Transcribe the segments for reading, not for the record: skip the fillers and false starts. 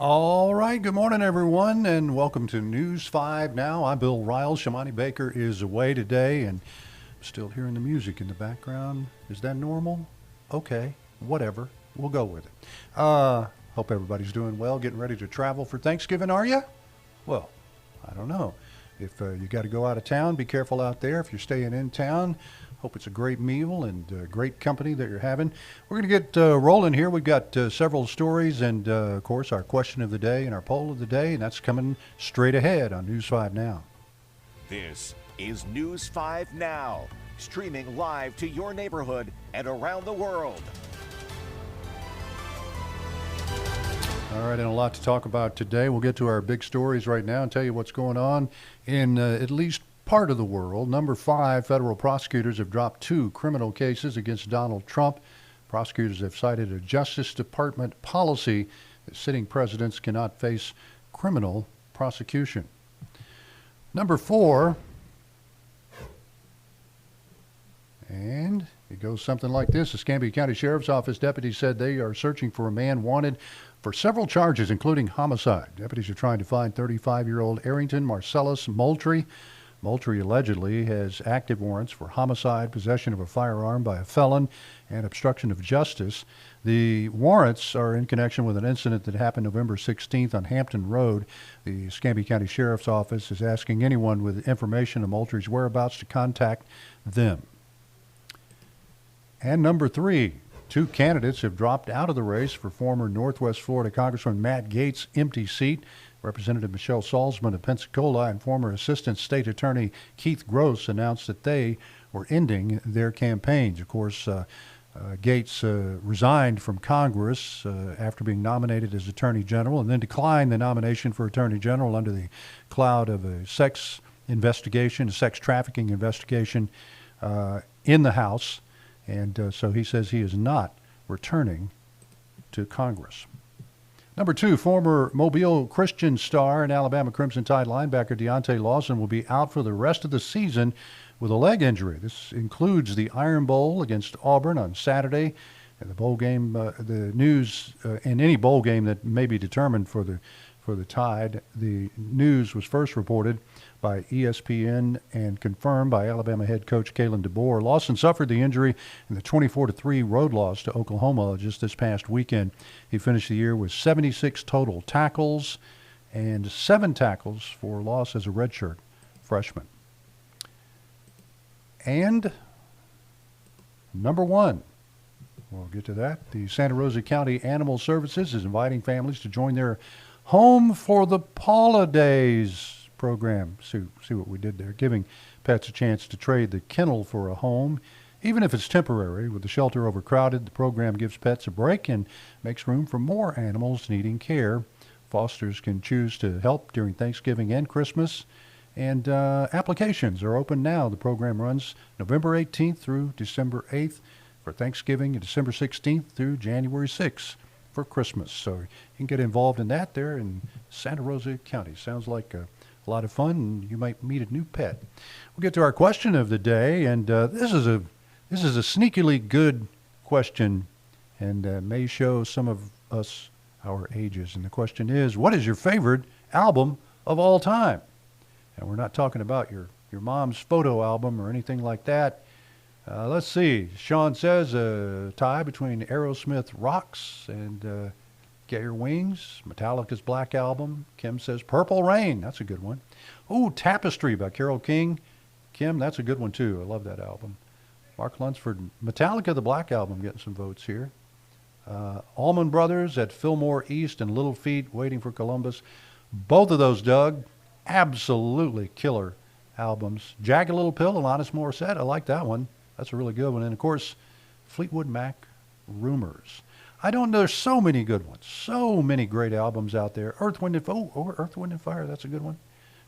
All right, good morning, everyone, and welcome to News 5 Now. I'm Bill Riles. Shamani Baker is away today, and I'm still hearing the music in the background. Is that normal? Okay, whatever. We'll go with it. Hope everybody's doing well, getting ready to travel for Thanksgiving, are you? Well, I don't know. If you got to go out of town, be careful out there. If you're staying in town, hope it's a great meal and great company that you're having. We're going to get rolling here. We've got several stories and, of course, our question of the day and our poll of the day, and that's coming straight ahead on News 5 Now. This is News 5 Now, streaming live to your neighborhood and around the world. All right, and a lot to talk about today. We'll get to our big stories right now and tell you what's going on in at least part of the world. Number 5, federal prosecutors have dropped 2 criminal cases against Donald Trump. Prosecutors have cited a Justice Department policy that sitting presidents cannot face criminal prosecution. Number 4, and it goes something like this. The Escambia County Sheriff's Office deputies said they are searching for a man wanted for several charges, including homicide. Deputies are trying to find 35-year-old Arrington Marcellus Moultrie. Moultrie allegedly has active warrants for homicide, possession of a firearm by a felon, and obstruction of justice. The warrants are in connection with an incident that happened November 16th on Hampton Road. The Escambia County Sheriff's Office is asking anyone with information of Moultrie's whereabouts to contact them. And number 3, 2 candidates have dropped out of the race for former Northwest Florida Congressman Matt Gaetz' empty seat. Representative Michelle Salzman of Pensacola and former Assistant State Attorney Keith Gross announced that they were ending their campaigns. Of course, Gaetz resigned from Congress after being nominated as Attorney General and then declined the nomination for Attorney General under the cloud of a sex investigation, a sex trafficking investigation in the House. And so he says he is not returning to Congress. Number 2, former Mobile Christian star and Alabama Crimson Tide linebacker Deontay Lawson will be out for the rest of the season with a leg injury. This includes the Iron Bowl against Auburn on Saturday, and the bowl game, the news, and any bowl game that may be determined for the Tide. The news was first reported by ESPN and confirmed by Alabama head coach Kalen DeBoer. Lawson suffered the injury in the 24-3 road loss to Oklahoma just this past weekend. He finished the year with 76 total tackles and 7 tackles for loss as a redshirt freshman. And number 1, we'll get to that. The Santa Rosa County Animal Services is inviting families to join their Home for the Holidays program. See what we did there, giving pets a chance to trade the kennel for a home, even if it's temporary. With the shelter overcrowded, the program gives pets a break and makes room for more animals needing care. Fosters can choose to help during Thanksgiving and Christmas, and applications are open now. The program runs November 18th through December 8th for Thanksgiving and December 16th through January 6th for Christmas. So you can get involved in that there in Santa Rosa County. Sounds like a lot of fun, and you might meet a new pet. We'll get to our question of the day, and this is a sneakily good question, and may show some of us our ages. And the question is, what is your favorite album of all time? And we're not talking about your mom's photo album or anything like that. Let's see. Sean says a tie between Aerosmith Rocks and Get Your Wings, Metallica's Black Album. Kim says Purple Rain. That's a good one. Ooh, Tapestry by Carole King. Kim, that's a good one too. I love that album. Mark Lunsford, Metallica, the Black Album, getting some votes here. Allman Brothers at Fillmore East and Little Feat, Waiting for Columbus. Both of those, Doug, absolutely killer albums. Jagged Little Pill, Alanis Morissette. I like that one. That's a really good one. And, of course, Fleetwood Mac, Rumors. I don't know. There's so many good ones. So many great albums out there. Earth, Wind, and Fire. That's a good one.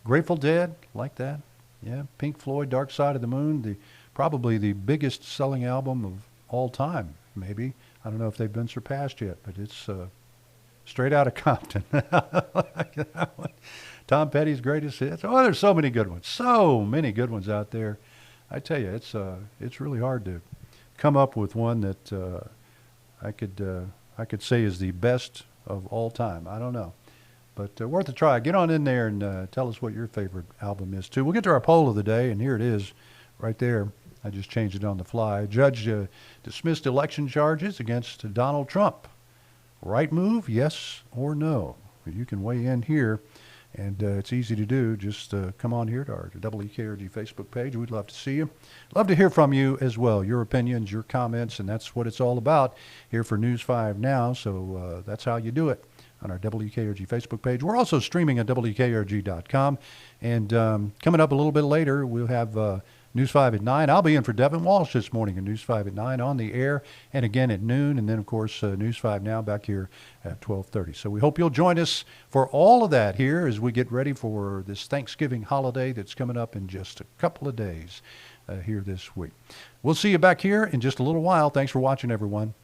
Grateful Dead. Like that. Yeah. Pink Floyd, Dark Side of the Moon. Probably the biggest selling album of all time, maybe. I don't know if they've been surpassed yet, but it's straight out of Compton. Like that one. Tom Petty's Greatest Hits. Oh, there's so many good ones. So many good ones out there. I tell you, it's really hard to come up with one that I could say is the best of all time. I don't know. But worth a try. Get on in there and tell us what your favorite album is, too. We'll get to our poll of the day, and here it is right there. I just changed it on the fly. Judge dismissed election charges against Donald Trump. Right move, yes or no? You can weigh in here, and it's easy to do. Just come on here to our WKRG Facebook page. We'd love to see you. Love to hear from you as well, your opinions, your comments, and that's what it's all about here for News 5 Now. So that's how you do it on our WKRG Facebook page. We're also streaming at WKRG.com. And coming up a little bit later, we'll have News 5 at 9. I'll be in for Devin Walsh this morning in News 5 at 9 on the air, and again at noon. And then, of course, News 5 Now back here at 12:30. So we hope you'll join us for all of that here as we get ready for this Thanksgiving holiday that's coming up in just a couple of days here this week. We'll see you back here in just a little while. Thanks for watching, everyone.